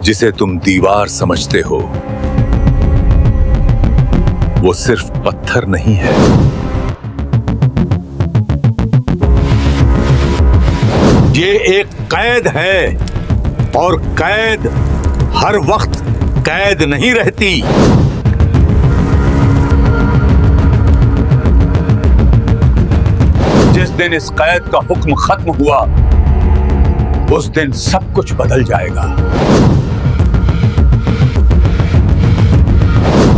जिसे तुम दीवार समझते हो वो सिर्फ पत्थर नहीं है, ये एक कैद है, और कैद हर वक्त कैद नहीं रहती। जिस दिन इस कैद का हुक्म खत्म हुआ उस दिन सब कुछ बदल जाएगा।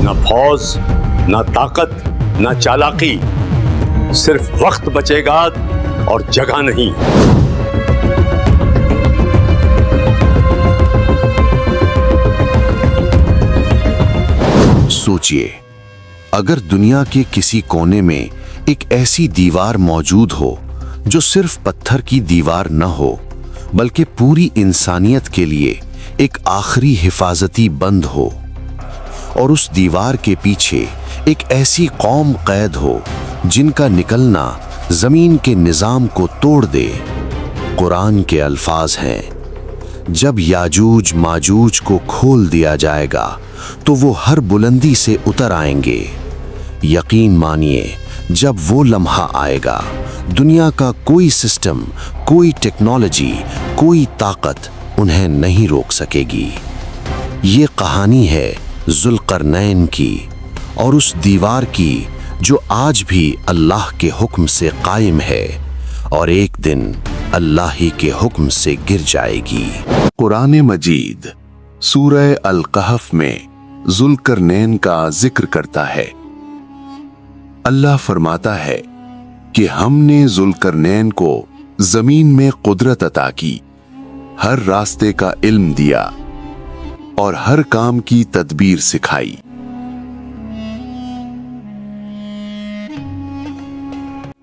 न फौज, न ताकत, न चालाकी, सिर्फ वक्त बचेगा और जगह नहीं। सोचिए, अगर दुनिया के किसी कोने में एक ऐसी दीवार मौजूद हो जो सिर्फ पत्थर की दीवार न हो बल्कि पूरी इंसानियत के लिए एक आखिरी हिफाजती बंद हो, और उस दीवार के पीछे एक ऐसी कौम कैद हो जिनका निकलना जमीन के निजाम को तोड़ दे। कुरान के अल्फाज हैं, जब याजूज माजूज को खोल दिया जाएगा तो वो हर बुलंदी से उतर आएंगे। यकीन मानिए, जब वो लम्हा आएगा दुनिया का कोई सिस्टम, कोई टेक्नोलॉजी, कोई ताकत उन्हें नहीं रोक सकेगी। ये कहानी है जुल्करनैन की, और उस दीवार की जो आज भी अल्लाह के हुक्म से कायम है और एक दिन अल्लाह ही के हुक्म से गिर जाएगी। कुरान मजीद सूरह अल-कहफ में जुल्करनैन का जिक्र करता है। अल्लाह फरमाता है कि हमने जुल्करनैन को जमीन में कुदरत अता की, हर रास्ते का इल्म दिया और हर काम की तदबीर सिखाई।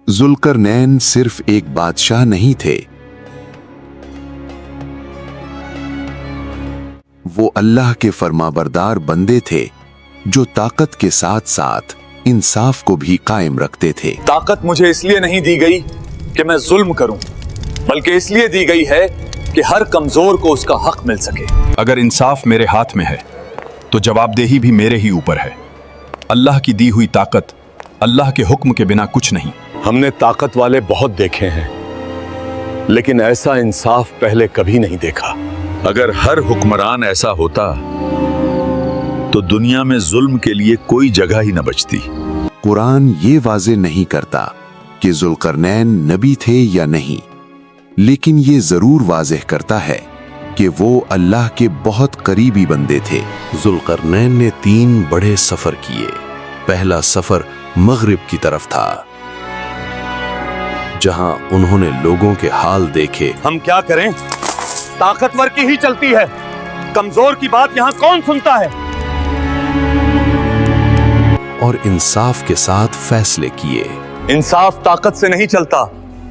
जुल्करनैन सिर्फ एक बादशाह नहीं थे, वो अल्लाह के फरमाबरदार बंदे थे जो ताकत के साथ साथ इंसाफ को भी कायम रखते थे। ताकत मुझे इसलिए नहीं दी गई कि मैं जुल्म करूं, बल्कि इसलिए दी गई है कि हर कमजोर को उसका हक मिल सके। अगर इंसाफ मेरे हाथ में है तो जवाबदेही भी मेरे ही ऊपर है। अल्लाह की दी हुई ताकत अल्लाह के हुक्म के बिना कुछ नहीं। हमने ताकत वाले बहुत देखे हैं, लेकिन ऐसा इंसाफ पहले कभी नहीं देखा। अगर हर हुक्मरान ऐसा होता तो दुनिया में जुल्म के लिए कोई जगह ही न बचती। कुरान ये वाज़े नहीं करता कि जुल्करनैन नबी थे या नहीं, लेकिन ये जरूर वाज़ेह करता है कि वो अल्लाह के बहुत करीबी बंदे थे। जुल्करनैन ने 3 बड़े सफर किए। पहला सफर मगरिब की तरफ था, जहां उन्होंने लोगों के हाल देखे। हम क्या करें, ताकतवर की ही चलती है, कमजोर की बात यहाँ कौन सुनता है। और इंसाफ के साथ फैसले किए। इंसाफ ताकत से नहीं चलता,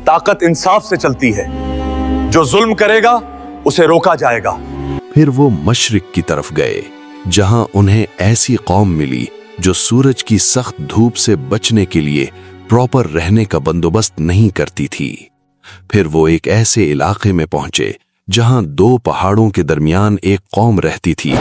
ताकत इंसाफ से चलती है। जो जुल्म करेगा उसे रोका जाएगा। फिर वो मशरिक की तरफ गए, जहां उन्हें ऐसी कौम मिली जो सूरज की सख्त धूप से बचने के लिए प्रॉपर रहने का बंदोबस्त नहीं करती थी। फिर वो एक ऐसे इलाके में पहुंचे जहां 2 पहाड़ों के दरमियान एक कौम रहती थी।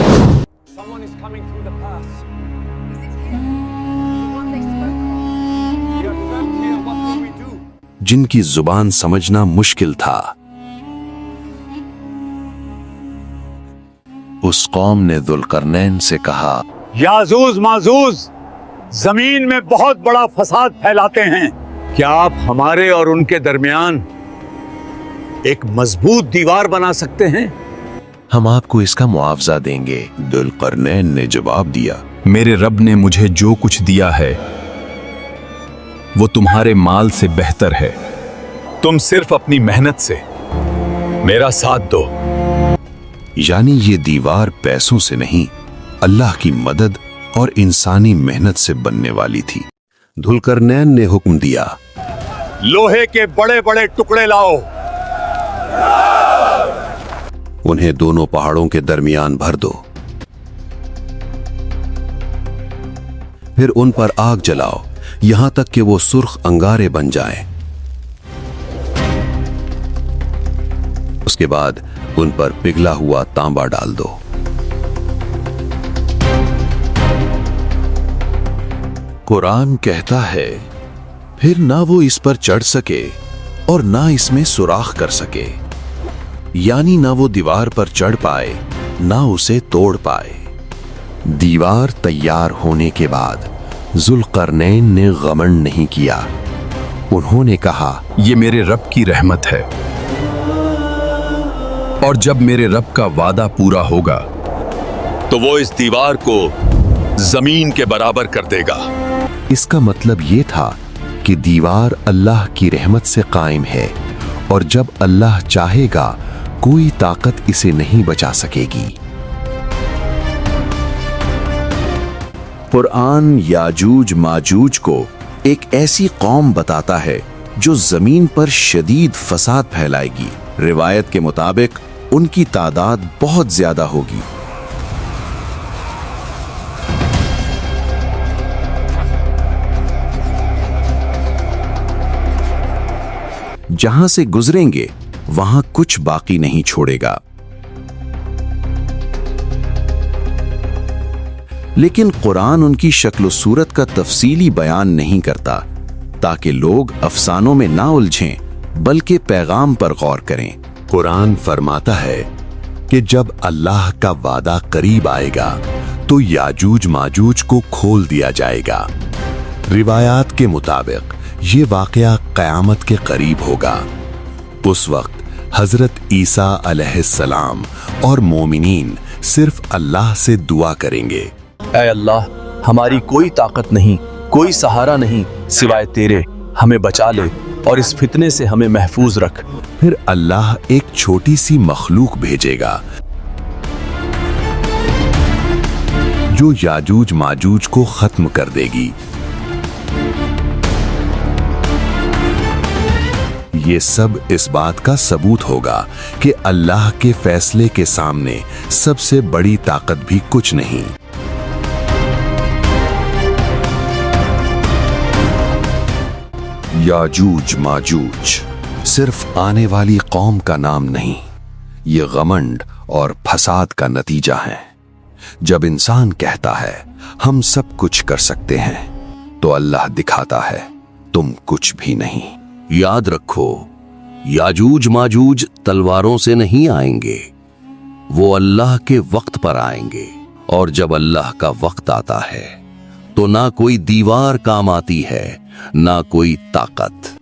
जिनकी जुबान समझना मुश्किल था। उस कौम ने जुल्करनैन से कहा, याजूज माजूज जमीन में बहुत बड़ा फसाद फैलाते हैं, क्या आप हमारे और उनके दरमियान एक मजबूत दीवार बना सकते हैं? हम आपको इसका मुआवजा देंगे। जुल्करनैन ने जवाब दिया, मेरे रब ने मुझे जो कुछ दिया है वो तुम्हारे माल से बेहतर है। तुम सिर्फ अपनी मेहनत से मेरा साथ दो। यानी ये दीवार पैसों से नहीं, अल्लाह की मदद और इंसानी मेहनत से बनने वाली थी। जुल्करनैन ने हुक्म दिया, लोहे के बड़े बड़े टुकड़े लाओ। उन्हें दोनों पहाड़ों के दरमियान भर दो, फिर उन पर आग जलाओ यहां तक कि वो सुर्ख अंगारे बन जाएं। उसके बाद उन पर पिघला हुआ तांबा डाल दो। कुरान कहता है, फिर ना वो इस पर चढ़ सके और ना इसमें सुराख कर सके, यानी ना वो दीवार पर चढ़ पाए ना उसे तोड़ पाए। दीवार तैयार होने के बाद जुल्करनैन ने गमंड नहीं किया। उन्होंने कहा, ये मेरे रब की रहमत है, और जब मेरे रब का वादा पूरा होगा तो वो इस दीवार को जमीन के बराबर कर देगा। इसका मतलब ये था कि दीवार अल्लाह की रहमत से कायम है, और जब अल्लाह चाहेगा कोई ताकत इसे नहीं बचा सकेगी। कुरान याजूज माजूज को एक ऐसी कौम बताता है जो जमीन पर शदीद फसाद फैलाएगी। रिवायत के मुताबिक उनकी तादाद बहुत ज्यादा होगी। जहां से गुजरेंगे वहां कुछ बाकी नहीं छोड़ेगा। लेकिन कुरान उनकी शक्ल सूरत का तफसीली बयान नहीं करता, ताकि लोग अफसानों में ना उलझें बल्कि पैगाम पर गौर करें। कुरान फरमाता है कि जब अल्लाह का वादा करीब आएगा तो याजूज माजूज को खोल दिया जाएगा। रिवायात के मुताबिक ये वाकया क़यामत के करीब होगा। उस वक्त हजरत ईसा अलैहिस्सलाम और मोमिनीन सिर्फ अल्लाह से दुआ करेंगे, ऐ अल्लाह, हमारी कोई ताकत नहीं, कोई सहारा नहीं सिवाय तेरे, हमें बचा ले और इस फितने से हमें महफूज रख। फिर अल्लाह एक छोटी सी मखलूक भेजेगा जो याजूज माजूज को खत्म कर देगी। ये सब इस बात का सबूत होगा कि अल्लाह के फैसले के सामने सबसे बड़ी ताकत भी कुछ नहीं। याजूज माजूज सिर्फ आने वाली कौम का नाम नहीं, ये घमंड और फसाद का नतीजा है। जब इंसान कहता है हम सब कुछ कर सकते हैं, तो अल्लाह दिखाता है तुम कुछ भी नहीं। याद रखो, याजूज माजूज तलवारों से नहीं आएंगे, वो अल्लाह के वक्त पर आएंगे, और जब अल्लाह का वक्त आता है तो ना कोई दीवार काम आती है ना कोई ताकत।